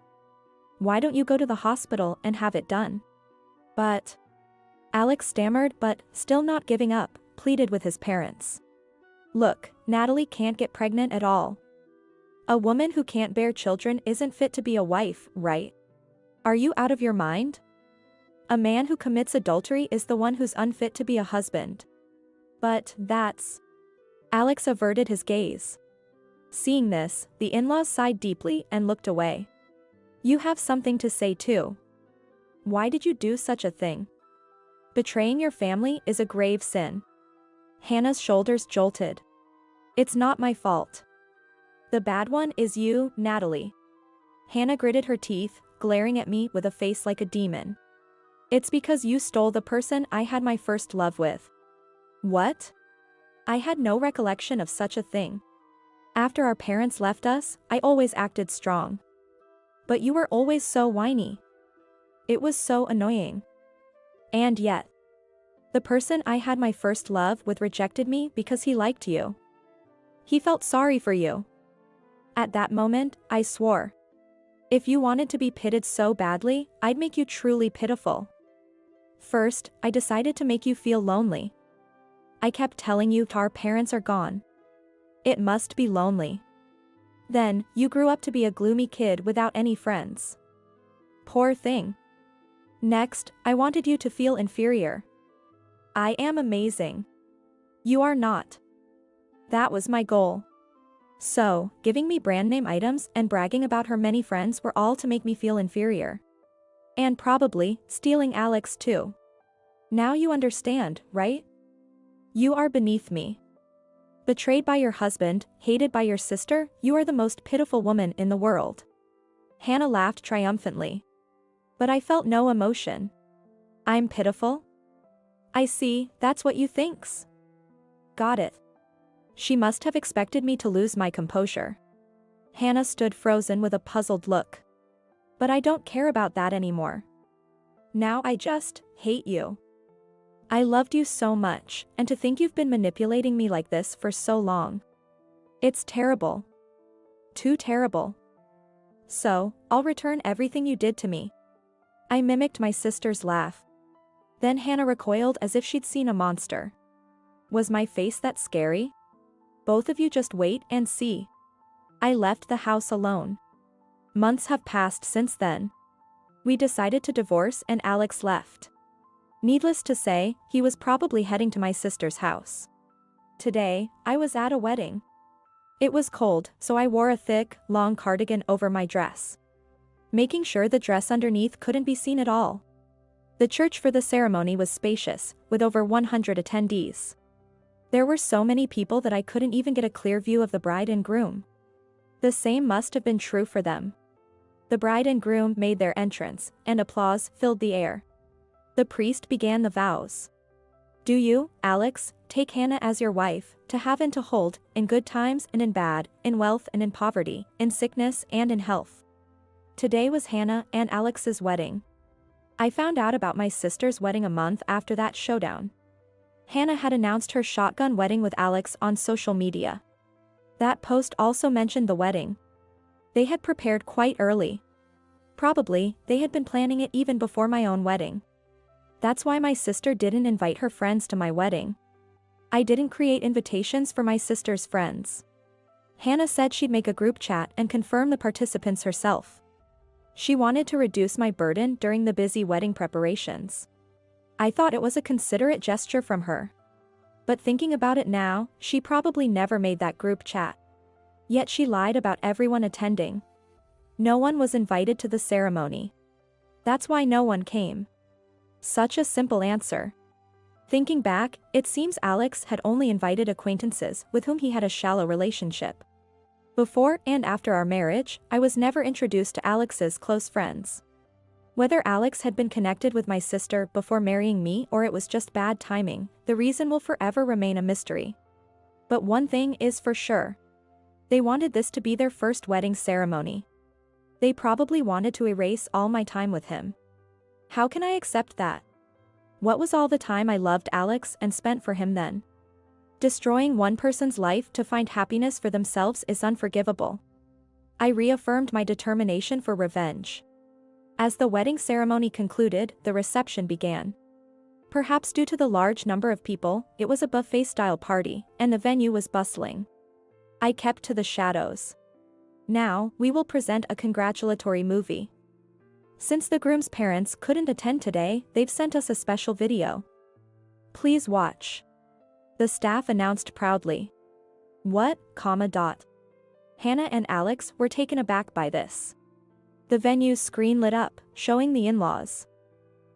Why don't you go to the hospital and have it done?" "But..." Alex stammered, but, still not giving up, pleaded with his parents. "Look, Natalie can't get pregnant at all. A woman who can't bear children isn't fit to be a wife, right? Are you out of your mind? A man who commits adultery is the one who's unfit to be a husband. But that's..." Alex averted his gaze. Seeing this, the in-laws sighed deeply and looked away. "You have something to say too. Why did you do such a thing?" Betraying your family is a grave sin. Hannah's shoulders jolted. It's not my fault. The bad one is you, Natalie. Hannah gritted her teeth, glaring at me with a face like a demon. It's because you stole the person I had my first love with. What? I had no recollection of such a thing. After our parents left us, I always acted strong. But you were always so whiny. It was so annoying. And yet, the person I had my first love with rejected me because he liked you. He felt sorry for you. At that moment, I swore. If you wanted to be pitied so badly, I'd make you truly pitiful. First, I decided to make you feel lonely. I kept telling you our parents are gone. It must be lonely. Then, you grew up to be a gloomy kid without any friends. Poor thing. Next, I wanted you to feel inferior. I am amazing. You are not. That was my goal. So, giving me brand name items and bragging about her many friends were all to make me feel inferior. And probably, stealing Alex too. Now you understand, right? You are beneath me. Betrayed by your husband, hated by your sister, you are the most pitiful woman in the world. Hannah laughed triumphantly. But I felt no emotion. I'm pitiful? I see, that's what you thinks. Got it. She must have expected me to lose my composure. Hannah stood frozen with a puzzled look. But I don't care about that anymore. Now I just hate you. I loved you so much, and to think you've been manipulating me like this for so long. It's terrible. Too terrible. So, I'll return everything you did to me. I mimicked my sister's laugh. Then Hannah recoiled as if she'd seen a monster. Was my face that scary? Both of you just wait and see. I left the house alone. Months have passed since then. We decided to divorce and Alex left. Needless to say, he was probably heading to my sister's house. Today, I was at a wedding. It was cold, so I wore a thick, long cardigan over my dress, making sure the dress underneath couldn't be seen at all. The church for the ceremony was spacious, with over 100 attendees. There were so many people that I couldn't even get a clear view of the bride and groom. The same must have been true for them. The bride and groom made their entrance, and applause filled the air. The priest began the vows. Do you, Alex, take Hannah as your wife, to have and to hold, in good times and in bad, in wealth and in poverty, in sickness and in health. Today was Hannah and Alex's wedding. I found out about my sister's wedding a month after that showdown. Hannah had announced her shotgun wedding with Alex on social media. That post also mentioned the wedding. They had prepared quite early. Probably, they had been planning it even before my own wedding. That's why my sister didn't invite her friends to my wedding. I didn't create invitations for my sister's friends. Hannah said she'd make a group chat and confirm the participants herself. She wanted to reduce my burden during the busy wedding preparations. I thought it was a considerate gesture from her. But thinking about it now, she probably never made that group chat. Yet she lied about everyone attending. No one was invited to the ceremony. That's why no one came. Such a simple answer. Thinking back, it seems Alex had only invited acquaintances with whom he had a shallow relationship. Before and after our marriage, I was never introduced to Alex's close friends. Whether Alex had been connected with my sister before marrying me or it was just bad timing, the reason will forever remain a mystery. But one thing is for sure. They wanted this to be their first wedding ceremony. They probably wanted to erase all my time with him. How can I accept that? What was all the time I loved Alex and spent for him then? Destroying one person's life to find happiness for themselves is unforgivable. I reaffirmed my determination for revenge. As the wedding ceremony concluded, the reception began. Perhaps due to the large number of people, it was a buffet-style party, and the venue was bustling. I kept to the shadows. Now, we will present a congratulatory movie. Since the groom's parents couldn't attend today, they've sent us a special video. Please watch. The staff announced proudly. What, comma dot. Hannah and Alex were taken aback by this. The venue's screen lit up, showing the in-laws.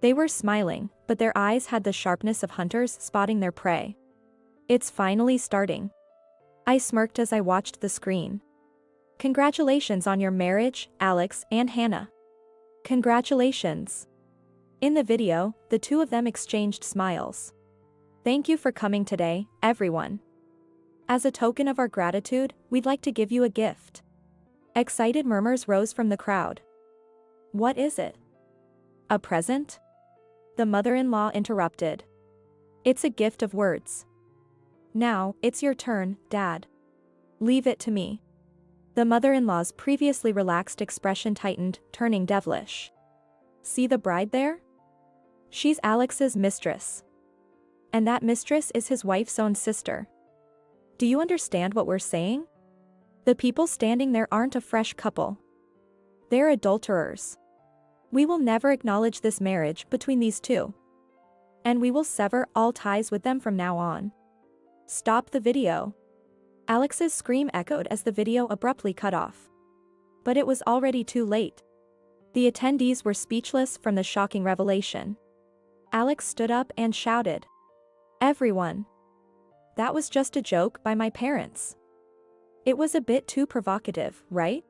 They were smiling, but their eyes had the sharpness of hunters spotting their prey. It's finally starting. I smirked as I watched the screen. Congratulations on your marriage, Alex and Hannah. Congratulations. In the video, the two of them exchanged smiles. Thank you for coming today, everyone. As a token of our gratitude, we'd like to give you a gift. Excited murmurs rose from the crowd. What is it? A present? The mother-in-law interrupted. It's a gift of words. Now, it's your turn, Dad. Leave it to me. The mother-in-law's previously relaxed expression tightened, turning devilish. See the bride there? She's Alex's mistress. And that mistress is his wife's own sister. Do you understand what we're saying? The people standing there aren't a fresh couple. They're adulterers. We will never acknowledge this marriage between these two. And we will sever all ties with them from now on. Stop the video. Alex's scream echoed as the video abruptly cut off. But it was already too late. The attendees were speechless from the shocking revelation. Alex stood up and shouted. Everyone. That was just a joke by my parents. It was a bit too provocative, right?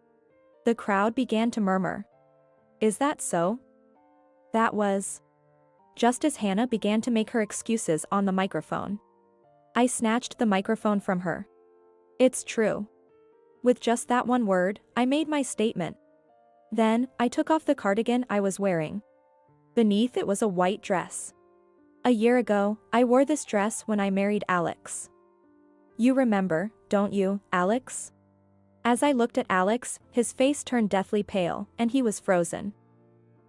The crowd began to murmur. Is that so? That was. Just as Hannah began to make her excuses on the microphone. I snatched the microphone from her. It's true. With just that one word, I made my statement. Then, I took off the cardigan I was wearing. Beneath it was a white dress. A year ago, I wore this dress when I married Alex. You remember, don't you, Alex? As I looked at Alex, his face turned deathly pale, and he was frozen.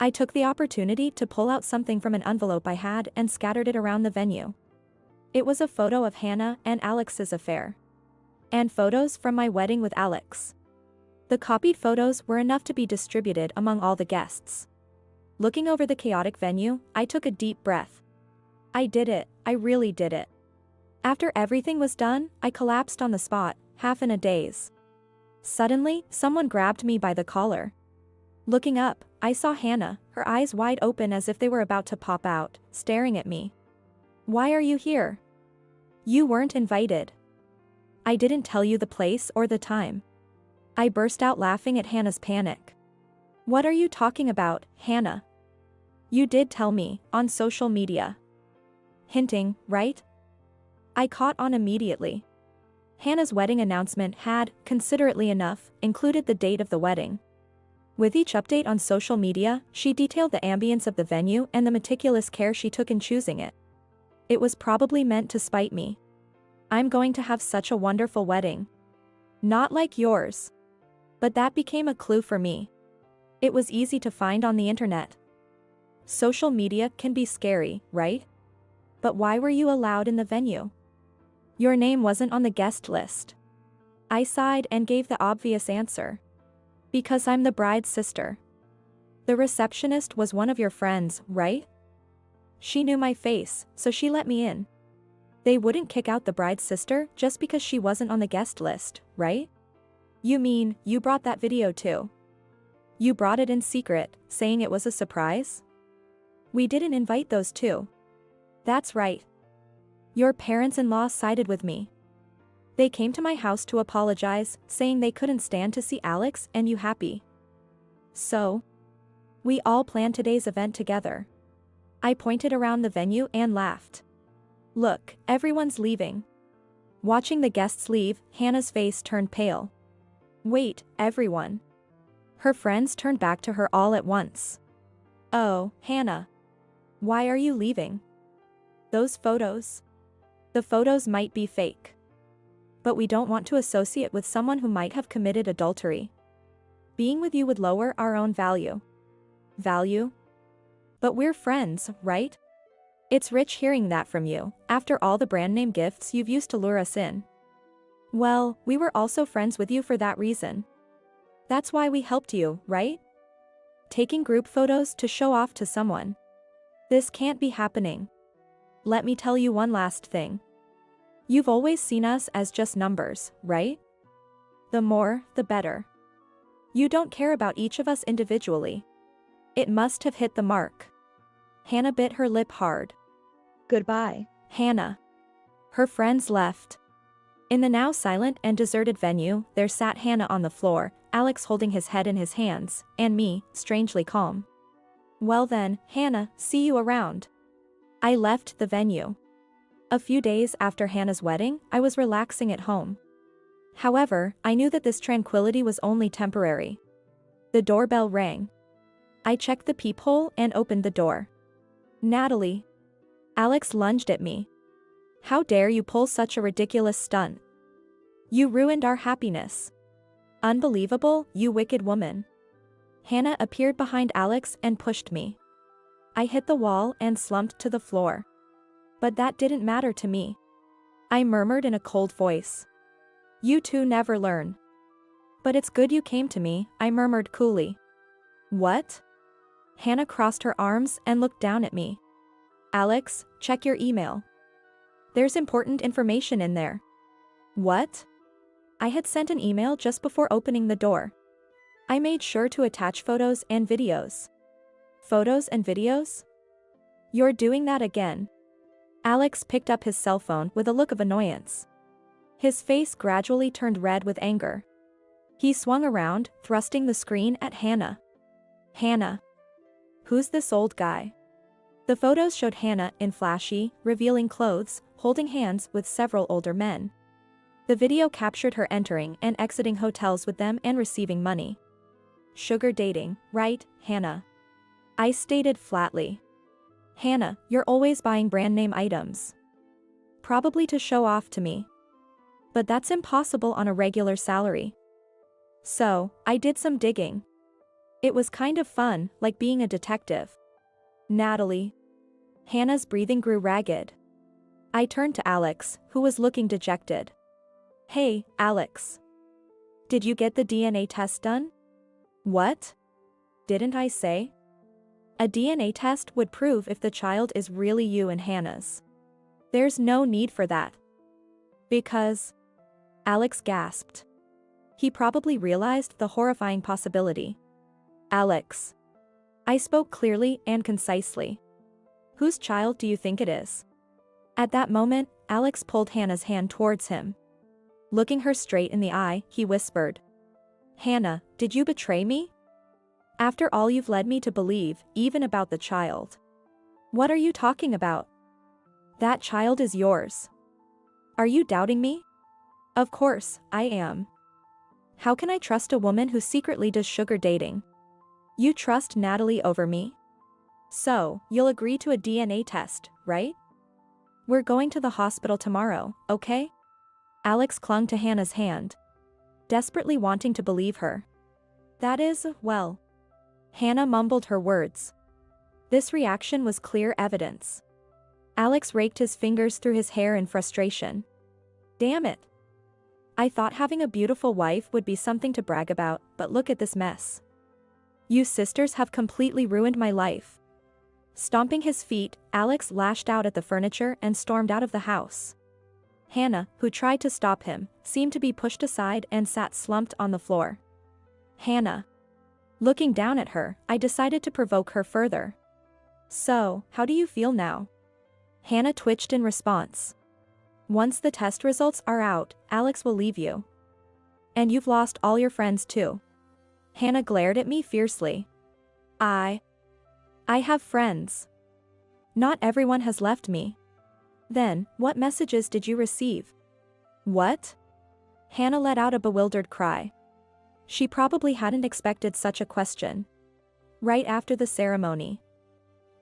I took the opportunity to pull out something from an envelope I had and scattered it around the venue. It was a photo of Hannah and Alex's affair. And photos from my wedding with Alex. The copied photos were enough to be distributed among all the guests. Looking over the chaotic venue, I took a deep breath. I did it, I really did it. After everything was done, I collapsed on the spot, half in a daze. Suddenly, someone grabbed me by the collar. Looking up, I saw Hannah, her eyes wide open as if they were about to pop out, staring at me. Why are you here? You weren't invited. I didn't tell you the place or the time. I burst out laughing at Hannah's panic. What are you talking about, Hannah? You did tell me, on social media. Hinting, right? I caught on immediately. Hannah's wedding announcement had, considerately enough, included the date of the wedding. With each update on social media, she detailed the ambience of the venue and the meticulous care she took in choosing it. It was probably meant to spite me. I'm going to have such a wonderful wedding. Not like yours. But that became a clue for me. It was easy to find on the internet. Social media can be scary, right? But why were you allowed in the venue? Your name wasn't on the guest list. I sighed and gave the obvious answer. Because I'm the bride's sister. The receptionist was one of your friends, right? She knew my face, so she let me in. They wouldn't kick out the bride's sister just because she wasn't on the guest list, right? You mean, you brought that video too? You brought it in secret, saying it was a surprise? We didn't invite those two. That's right. Your parents-in-law sided with me. They came to my house to apologize, saying they couldn't stand to see Alex and you happy. So, we all planned today's event together. I pointed around the venue and laughed. Look, everyone's leaving. Watching the guests leave, Hannah's face turned pale. Wait, everyone. Her friends turned back to her all at once. Oh, Hannah. Why are you leaving? Those photos. The photos might be fake. But we don't want to associate with someone who might have committed adultery. Being with you would lower our own value. Value? But we're friends, right? It's rich hearing that from you, after all the brand name gifts you've used to lure us in. Well, we were also friends with you for that reason. That's why we helped you, right? Taking group photos to show off to someone. This can't be happening. Let me tell you one last thing. You've always seen us as just numbers, right? The more, the better. You don't care about each of us individually. It must have hit the mark. Hannah bit her lip hard. Goodbye, Hannah. Her friends left. In the now silent and deserted venue, there sat Hannah on the floor, Alex holding his head in his hands, and me, strangely calm. Well then, Hannah, see you around. I left the venue. A few days after Hannah's wedding, I was relaxing at home. However, I knew that this tranquility was only temporary. The doorbell rang. I checked the peephole and opened the door. Natalie. Alex lunged at me. How dare you pull such a ridiculous stunt? You ruined our happiness. Unbelievable, you wicked woman. Hannah appeared behind Alex and pushed me. I hit the wall and slumped to the floor. But that didn't matter to me. I murmured in a cold voice. You two never learn. But it's good you came to me, I murmured coolly. What? Hannah crossed her arms and looked down at me. Alex, check your email. There's important information in there. What? I had sent an email just before opening the door. I made sure to attach photos and videos. Photos and videos? You're doing that again. Alex picked up his cell phone with a look of annoyance. His face gradually turned red with anger. He swung around, thrusting the screen at Hannah. Hannah. Who's this old guy? The photos showed Hannah in flashy, revealing clothes, holding hands with several older men. The video captured her entering and exiting hotels with them and receiving money. Sugar dating, right, Hannah? I stated flatly. Hannah, you're always buying brand name items. Probably to show off to me. But that's impossible on a regular salary. So, I did some digging. It was kind of fun, like being a detective. Natalie. Hannah's breathing grew ragged. I turned to Alex, who was looking dejected. Hey, Alex. Did you get the DNA test done? What? Didn't I say? A DNA test would prove if the child is really you and Hannah's. There's no need for that. Because... Alex gasped. He probably realized the horrifying possibility. Alex. I spoke clearly and concisely. Whose child do you think it is? At that moment, Alex pulled Hannah's hand towards him. Looking her straight in the eye, he whispered. Hannah, did you betray me? After all you've led me to believe, even about the child. What are you talking about? That child is yours. Are you doubting me? Of course, I am. How can I trust a woman who secretly does sugar dating? You trust Natalie over me? So, you'll agree to a DNA test, right? We're going to the hospital tomorrow, okay? Alex clung to Hannah's hand, desperately wanting to believe her. That is, well. Hannah mumbled her words. This reaction was clear evidence. Alex raked his fingers through his hair in frustration. Damn it. I thought having a beautiful wife would be something to brag about, but look at this mess. You sisters have completely ruined my life. Stomping his feet, Alex lashed out at the furniture and stormed out of the house. Hannah, who tried to stop him, seemed to be pushed aside and sat slumped on the floor. Hannah. Looking down at her, I decided to provoke her further. So, how do you feel now? Hannah twitched in response. Once the test results are out, Alex will leave you. And you've lost all your friends too. Hannah glared at me fiercely. I have friends. Not everyone has left me. Then, what messages did you receive? What? Hannah let out a bewildered cry. She probably hadn't expected such a question. Right after the ceremony.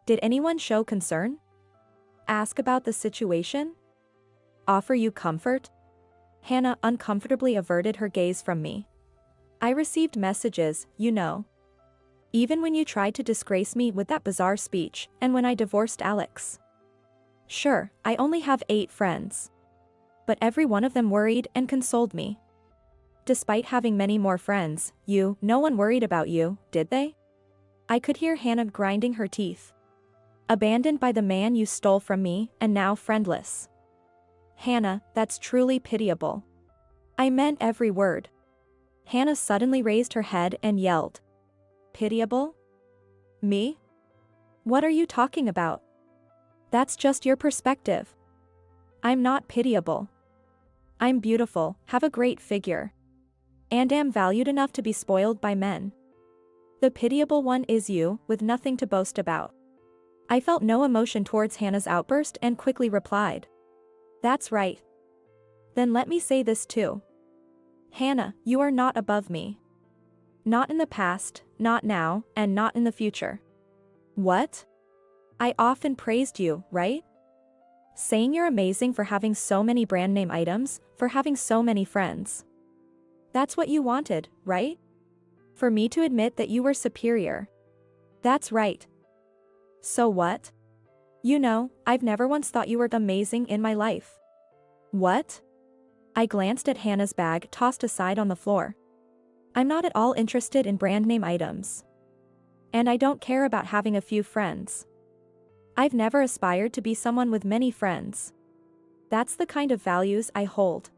Did anyone show concern? Ask about the situation? Offer you comfort? Hannah uncomfortably averted her gaze from me. I received messages, you know. Even when you tried to disgrace me with that bizarre speech, and when I divorced Alex. Sure, I only have 8 friends. But every one of them worried and consoled me. Despite having many more friends, no one worried about you, did they? I could hear Hannah grinding her teeth. Abandoned by the man you stole from me, and now friendless. Hannah, that's truly pitiable. I meant every word. Hannah suddenly raised her head and yelled. Pitiable? Me? What are you talking about? That's just your perspective. I'm not pitiable. I'm beautiful, have a great figure, and am valued enough to be spoiled by men. The pitiable one is you, with nothing to boast about. I felt no emotion towards Hannah's outburst and quickly replied. That's right. Then let me say this too. Hannah, you are not above me. Not in the past, not now, and not in the future. What? I often praised you, right? Saying you're amazing for having so many brand name items, for having so many friends. That's what you wanted, right? For me to admit that you were superior. That's right. So what? You know, I've never once thought you were amazing in my life. What? I glanced at Hannah's bag tossed aside on the floor. I'm not at all interested in brand name items. And I don't care about having a few friends. I've never aspired to be someone with many friends. That's the kind of values I hold.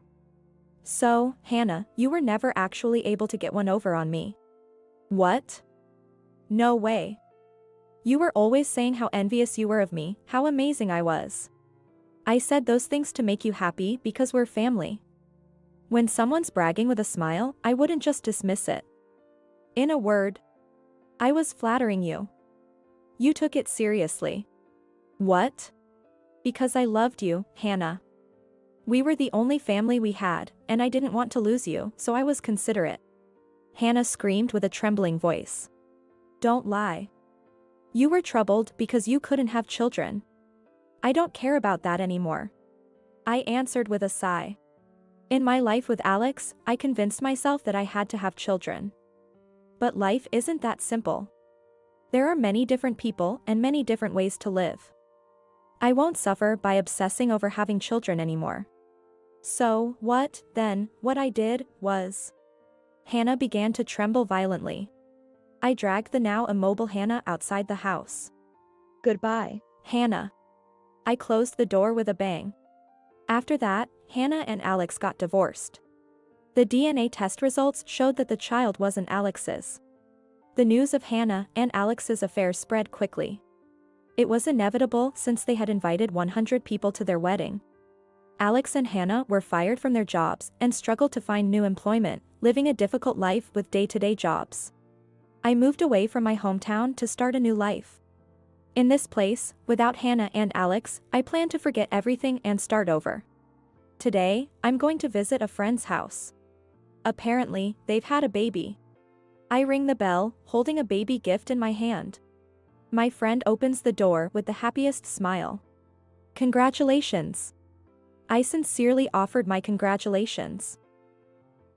So, Hannah, you were never actually able to get one over on me. What? No way. You were always saying how envious you were of me, how amazing I was. I said those things to make you happy because we're family. When someone's bragging with a smile, I wouldn't just dismiss it. In a word, I was flattering you. You took it seriously. What? Because I loved you, Hannah. We were the only family we had, and I didn't want to lose you, so I was considerate. Hannah screamed with a trembling voice. Don't lie. You were troubled because you couldn't have children. I don't care about that anymore. I answered with a sigh. In my life with Alex, I convinced myself that I had to have children. But life isn't that simple. There are many different people and many different ways to live. I won't suffer by obsessing over having children anymore. So, what I did was... Hannah began to tremble violently. I dragged the now immobile Hannah outside the house. Goodbye, Hannah. I closed the door with a bang. After that, Hannah and Alex got divorced. The DNA test results showed that the child wasn't Alex's. The news of Hannah and Alex's affair spread quickly. It was inevitable since they had invited 100 people to their wedding. Alex and Hannah were fired from their jobs and struggled to find new employment, living a difficult life with day-to-day jobs. I moved away from my hometown to start a new life. In this place, without Hannah and Alex, I plan to forget everything and start over. Today, I'm going to visit a friend's house. Apparently, they've had a baby. I ring the bell, holding a baby gift in my hand. My friend opens the door with the happiest smile. Congratulations. I sincerely offered my congratulations.